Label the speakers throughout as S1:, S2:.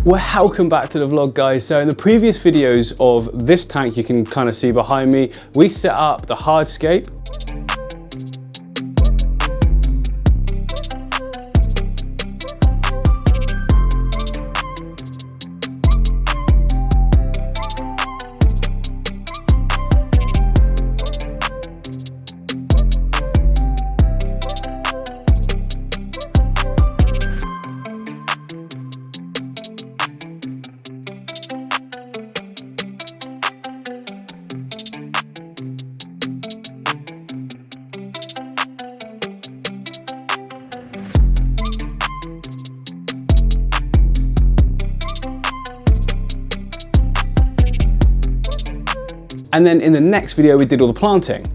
S1: Welcome back to the vlog, guys. So in the previous videos of this tank, you can kind of see behind me, we set up the hardscape. And then in the next video, we did all the planting.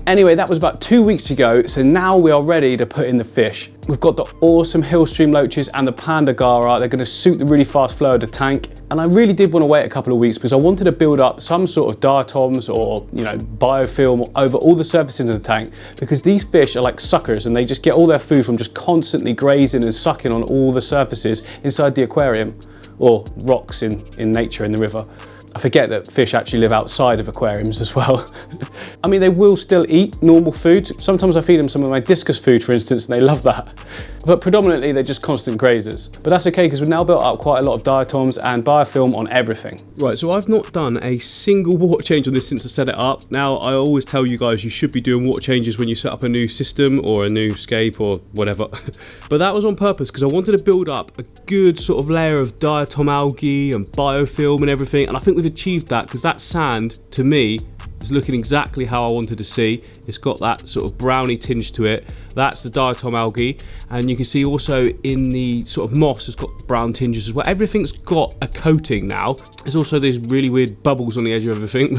S1: Anyway, that was about 2 weeks ago, so now we are ready to put in the fish. We've got the awesome Hillstream Loaches and the Panda Garra. They're going to suit the really fast flow of the tank. And I really did want to wait a couple of weeks because I wanted to build up some sort of diatoms or, biofilm over all the surfaces in the tank, because these fish are like suckers and they just get all their food from just constantly grazing and sucking on all the surfaces inside the aquarium, or rocks in nature in the river. I forget that fish actually live outside of aquariums as well. I mean, they will still eat normal food. Sometimes I feed them some of my discus food, for instance, and they love that. But predominantly, they're just constant grazers. But that's okay, because we've now built up quite a lot of diatoms and biofilm on everything. Right, so I've not done a single water change on this since I set it up. Now, I always tell you guys you should be doing water changes when you set up a new system or a new scape or whatever. But that was on purpose, because I wanted to build up a good sort of layer of diatom algae and biofilm and everything. And I think we've achieved that, because that sand, to me, is looking exactly how I wanted to see. It's got that sort of browny tinge to it. That's the diatom algae, and you can see also in the sort of moss it's got brown tinges as well. Everything's got a coating now. There's also these really weird bubbles on the edge of everything.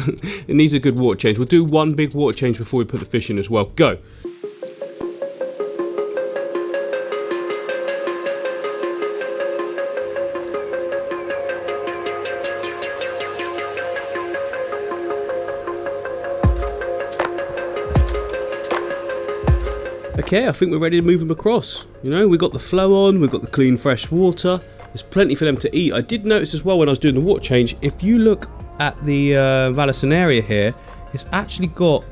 S1: It needs a good water change. We'll do one big water change before we put the fish in as well. Go. Okay, I think we're ready to move them across. We've got the flow on, we've got the clean fresh water. There's plenty for them to eat. I did notice as well when I was doing the water change, if you look at the Vallisneria here, it's actually got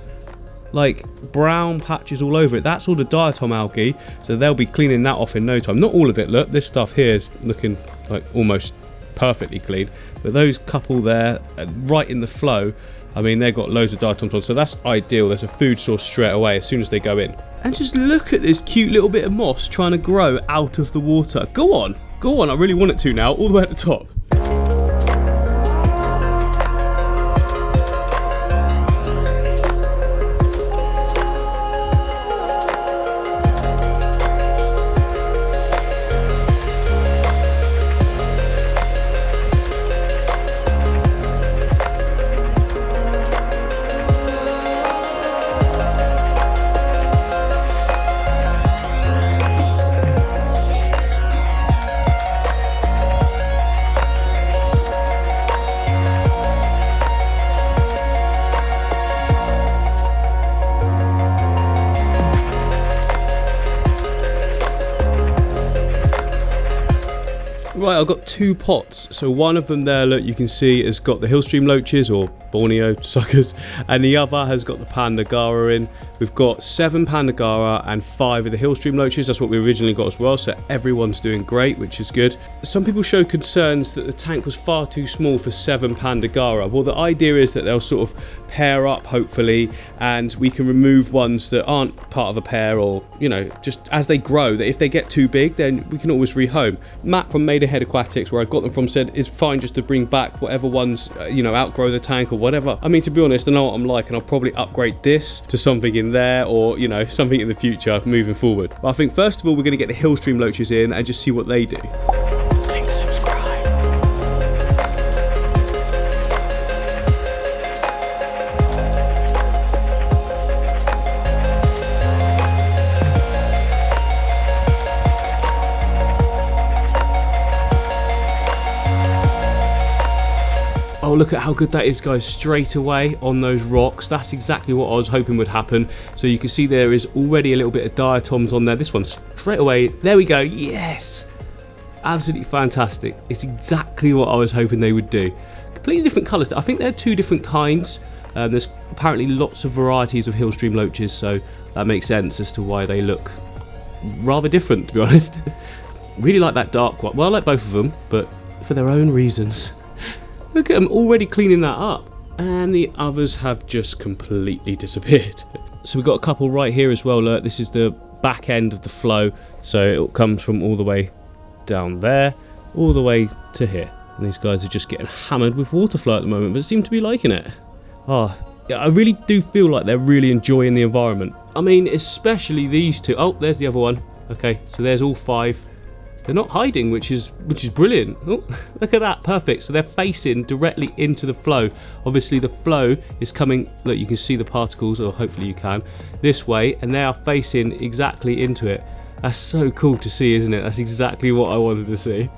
S1: like brown patches all over it. That's all the diatom algae, so they'll be cleaning that off in no time. Not all of it, look, this stuff here is looking like almost perfectly clean, but those couple there, right in the flow, I mean, they've got loads of diatoms on, so that's ideal. There's a food source straight away as soon as they go in. And just look at this cute little bit of moss trying to grow out of the water. Go on, I really want it to now, all the way at the top. Right, I've got two pots. So one of them there, look, you can see has got the Hillstream Loaches or Borneo suckers, and the other has got the Panda Garra in. We've got 7 Panda Garra and 5 of the Hillstream Loaches. That's what we originally got as well, so everyone's doing great, which is good. Some people showed concerns that the tank was far too small for 7 Panda Garra. Well, the idea is that they'll sort of pair up, hopefully, and we can remove ones that aren't part of a pair, or, you know, just as they grow, that if they get too big, then we can always rehome. Matt from Maidenhead Aquatics, where I got them from, said it's fine just to bring back whatever ones, you know, outgrow the tank or whatever. I mean, to be honest, I know what I'm like, and I'll probably upgrade this to something in there, or, you know, something in the future moving forward. But I think first of all, we're going to get the Hillstream Loaches in and just see what they do. Like, subscribe. Oh, look at how good that is, guys, straight away on those rocks. That's exactly what I was hoping would happen. So you can see there is already a little bit of diatoms on there. This one straight away, there we go, yes! Absolutely fantastic. It's exactly what I was hoping they would do. Completely different colours. I think they're two different kinds. There's apparently lots of varieties of Hillstream loaches, so that makes sense as to why they look rather different, to be honest. Really like that dark one. Well, I like both of them, but for their own reasons. Look at them already cleaning that up. And the others have just completely disappeared. So we've got a couple right here as well. Look, this is the back end of the flow. So it comes from all the way down there, all the way to here. And these guys are just getting hammered with water flow at the moment, but seem to be liking it. Oh, yeah, I really do feel like they're really enjoying the environment. I mean, especially these two. Oh, there's the other one. Okay, so there's all 5. They're not hiding, which is brilliant. Oh, look at that, perfect. So they're facing directly into the flow. Obviously the flow is coming, look, you can see the particles, or hopefully you can, this way, and they are facing exactly into it. That's so cool to see, isn't it? That's exactly what I wanted to see.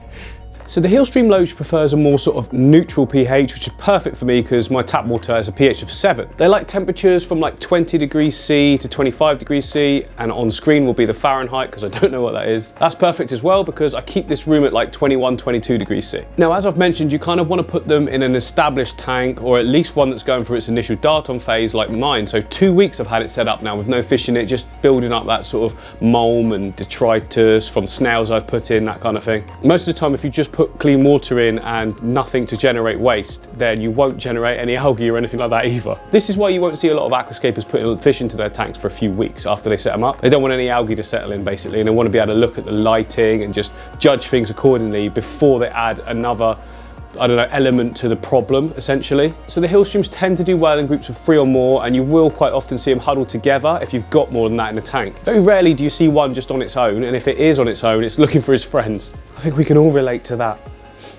S1: So the Hillstream Loach prefers a more sort of neutral pH, which is perfect for me because my tap water has a pH of 7. They like temperatures from like 20 degrees C to 25 degrees C, and on screen will be the Fahrenheit because I don't know what that is. That's perfect as well because I keep this room at like 21, 22 degrees C. Now, as I've mentioned, you kind of want to put them in an established tank, or at least one that's going through its initial dart-on phase like mine. So 2 weeks I've had it set up now with no fish in it, just building up that sort of mulm and detritus from snails I've put in, that kind of thing. Most of the time, if you just put clean water in and nothing to generate waste, then you won't generate any algae or anything like that either. This is why you won't see a lot of aquascapers putting fish into their tanks for a few weeks after they set them up. They don't want any algae to settle in, basically, and they want to be able to look at the lighting and just judge things accordingly before they add another, I don't know, element to the problem, essentially. So the Hillstreams tend to do well in groups of 3 or more, and you will quite often see them huddled together if you've got more than that in the tank. Very rarely do you see one just on its own, and if it is on its own, it's looking for his friends. I think we can all relate to that.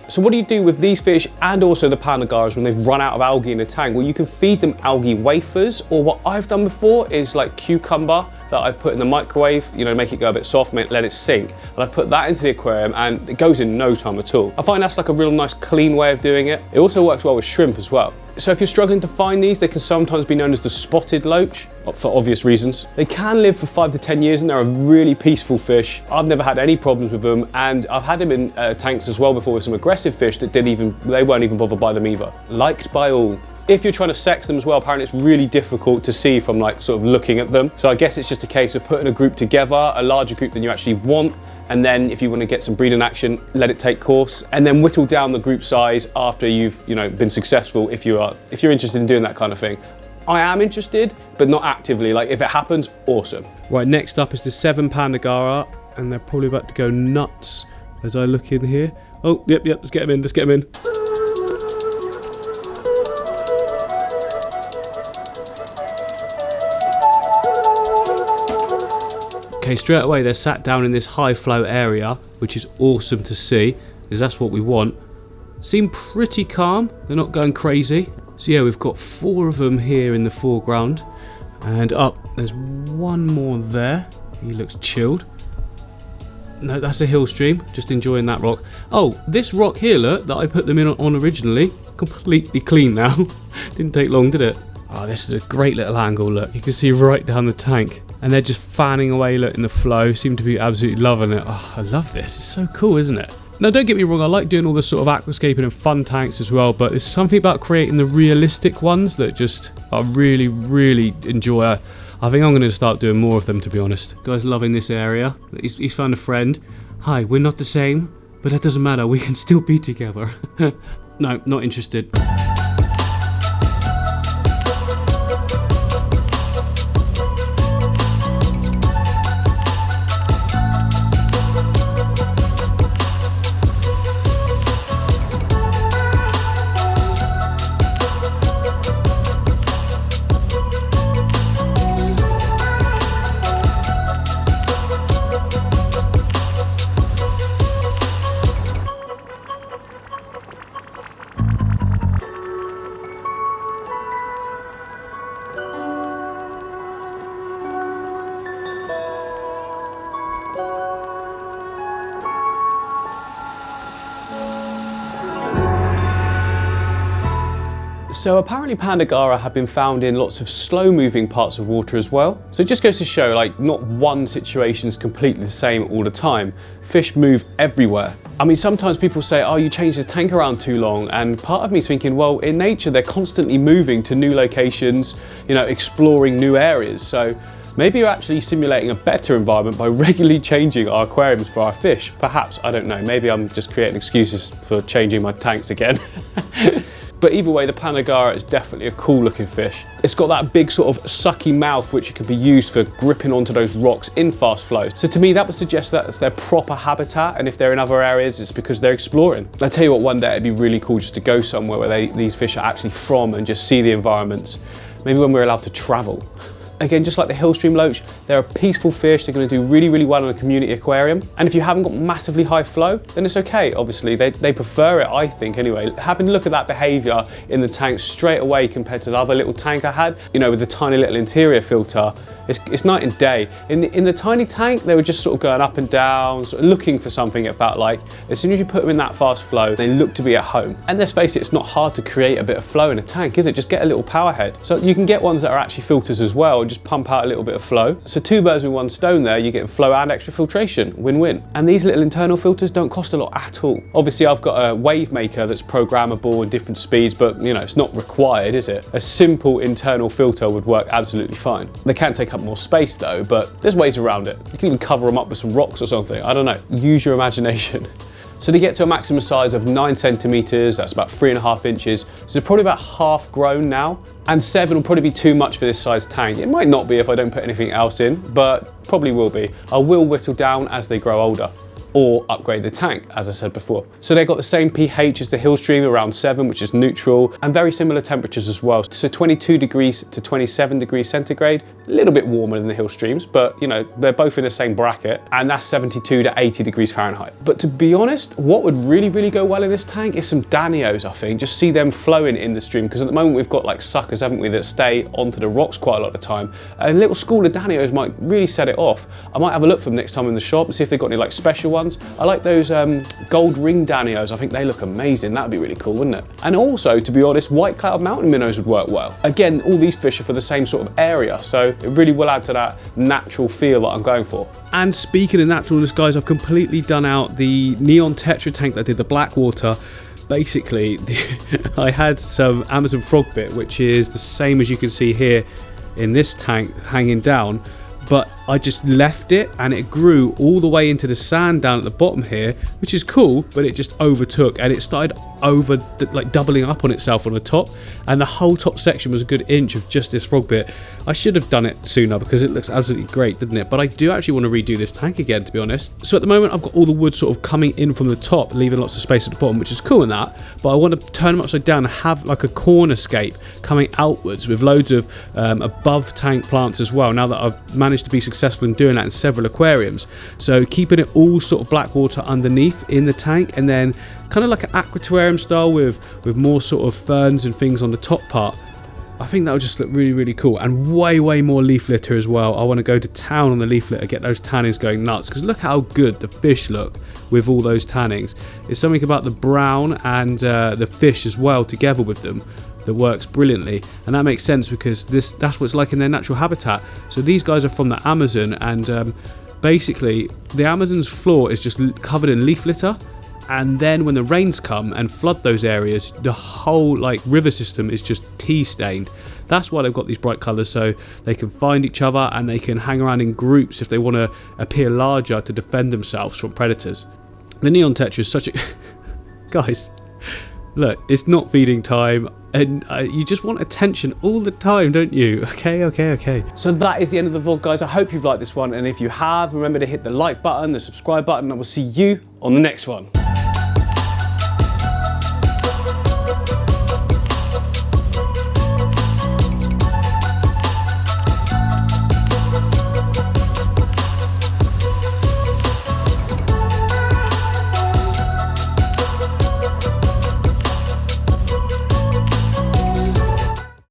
S1: So what do you do with these fish and also the Panda Garras when they've run out of algae in the tank? Well, you can feed them algae wafers, or what I've done before is like cucumber that I've put in the microwave, you know, make it go a bit soft, let it sink. And I put that into the aquarium and it goes in no time at all. I find that's like a real nice clean way of doing it. It also works well with shrimp as well. So if you're struggling to find these, they can sometimes be known as the spotted loach, for obvious reasons. They can live for 5 to 10 years and they're a really peaceful fish. I've never had any problems with them, and I've had them in tanks as well before with some aggressive fish that they weren't even bothered by them either. Liked by all. If you're trying to sex them as well, apparently it's really difficult to see from like sort of looking at them. So I guess it's just a case of putting a group together, a larger group than you actually want, and then if you want to get some breeding action, let it take course, and then whittle down the group size after you've, you know, been successful if you're interested in doing that kind of thing. I am interested, but not actively. Like if it happens, awesome. Right, next up is the 7 Panda Garra, and they're probably about to go nuts as I look in here. Oh, yep, let's get them in, let's get them in. Okay, straight away they're sat down in this high flow area, which is awesome to see, because that's what we want. Seem pretty calm, they're not going crazy. So yeah, we've got 4 of them here in the foreground, and there's one more there. He looks chilled. No, that's a Hillstream, just enjoying that rock. Oh, this rock here, look, that I put them in on originally, completely clean now. Didn't take long, did it? Oh, this is a great little angle, look. You can see right down the tank. And they're just fanning away, look, in the flow. Seem to be absolutely loving it. Oh, I love this. It's so cool, isn't it? Now, don't get me wrong, I like doing all this sort of aquascaping and fun tanks as well, but there's something about creating the realistic ones that just I really, really enjoy. I think I'm going to start doing more of them, to be honest. Guy's loving this area. He's found a friend. Hi, we're not the same, but that doesn't matter. We can still be together. No, not interested. So apparently Panda Garra have been found in lots of slow moving parts of water as well. So it just goes to show, like, not one situation is completely the same all the time. Fish move everywhere. I mean, sometimes people say, oh, you changed the tank around too long. And part of me is thinking, well, in nature, they're constantly moving to new locations, you know, exploring new areas. So maybe you're actually simulating a better environment by regularly changing our aquariums for our fish. Perhaps, I don't know, maybe I'm just creating excuses for changing my tanks again. But either way, the Panda Garra is definitely a cool looking fish. It's got that big sort of sucky mouth which can be used for gripping onto those rocks in fast flow. So to me, that would suggest that it's their proper habitat, and if they're in other areas, it's because they're exploring. I tell you what, one day it'd be really cool just to go somewhere where these fish are actually from and just see the environments. Maybe when we're allowed to travel. Again, just like the Hillstream Loach, they're a peaceful fish. They're going to do really, really well in a community aquarium. And if you haven't got massively high flow, then it's okay. Obviously, they prefer it, I think, anyway. Having a look at that behavior in the tank straight away compared to the other little tank I had, you know, with the tiny little interior filter, it's night and day. In the tiny tank, they were just sort of going up and down, sort of looking for something, it felt like. As soon as you put them in that fast flow, they look to be at home. And let's face it, it's not hard to create a bit of flow in a tank, is it? Just get a little power head. So you can get ones that are actually filters as well, and just pump out a little bit of flow. So two birds with one stone there, you get flow and extra filtration, win-win. And these little internal filters don't cost a lot at all. Obviously, I've got a wave maker that's programmable and different speeds, but you know, it's not required, is it? A simple internal filter would work absolutely fine. They can take up more space though, but there's ways around it. You can even cover them up with some rocks or something. I don't know, use your imagination. So to get to a maximum size of 9 centimeters, that's about 3.5 inches. So they're probably about half grown now. And 7 will probably be too much for this size tank. It might not be if I don't put anything else in, but probably will be. I will whittle down as they grow older, or upgrade the tank, as I said before. So they've got the same pH as the Hillstream, around 7, which is neutral, and very similar temperatures as well. So 22 degrees to 27 degrees centigrade, a little bit warmer than the Hillstreams, but you know, they're both in the same bracket, and that's 72 to 80 degrees Fahrenheit. But to be honest, what would really, really go well in this tank is some Danios, I think. Just see them flowing in the stream, because at the moment we've got like suckers, haven't we, that stay onto the rocks quite a lot of the time. A little school of Danios might really set it off. I might have a look for them next time in the shop and see if they've got any like special ones. I like those gold ring Danios. I think they look amazing. That'd be really cool, wouldn't it? And also, to be honest, white cloud mountain minnows would work well. Again, all these fish are for the same sort of area, so it really will add to that natural feel that I'm going for. And speaking of naturalness, guys, I've completely done out the neon tetra tank that did the black water. Basically, I had some Amazon frog bit, which is the same as you can see here in this tank hanging down, but I just left it and it grew all the way into the sand down at the bottom here, which is cool, but it just overtook and it started doubling up on itself on the top, and the whole top section was a good inch of just this frog bit. I should have done it sooner because it looks absolutely great, doesn't it? But I do actually want to redo this tank again, to be honest. So at the moment I've got all the wood sort of coming in from the top, leaving lots of space at the bottom, which is cool in that, but I want to turn them upside down and have like a corner scape coming outwards with loads of above tank plants as well, now that I've managed to be successful in doing that in several aquariums. So keeping it all sort of black water underneath in the tank, and then kind of like an aquarium style with more sort of ferns and things on the top part. I think that would just look really, really cool, and way more leaf litter as well. I want to go to town on the leaf litter, get those tannings going nuts, because look how good the fish look with all those tannings. It's something about the brown and the fish as well together with them that works brilliantly, and that makes sense because that's what it's like in their natural habitat. So these guys are from the Amazon, and basically the Amazon's floor is just covered in leaf litter, and then when the rains come and flood those areas, the whole like river system is just tea stained. That's why they've got these bright colours, so they can find each other and they can hang around in groups if they want to appear larger to defend themselves from predators. The neon tetra is such a guys, look, it's not feeding time, and you just want attention all the time, don't you? Okay. So that is the end of the vlog, guys. I hope you've liked this one, and if you have, remember to hit the like button, the subscribe button, and we'll see you on the next one.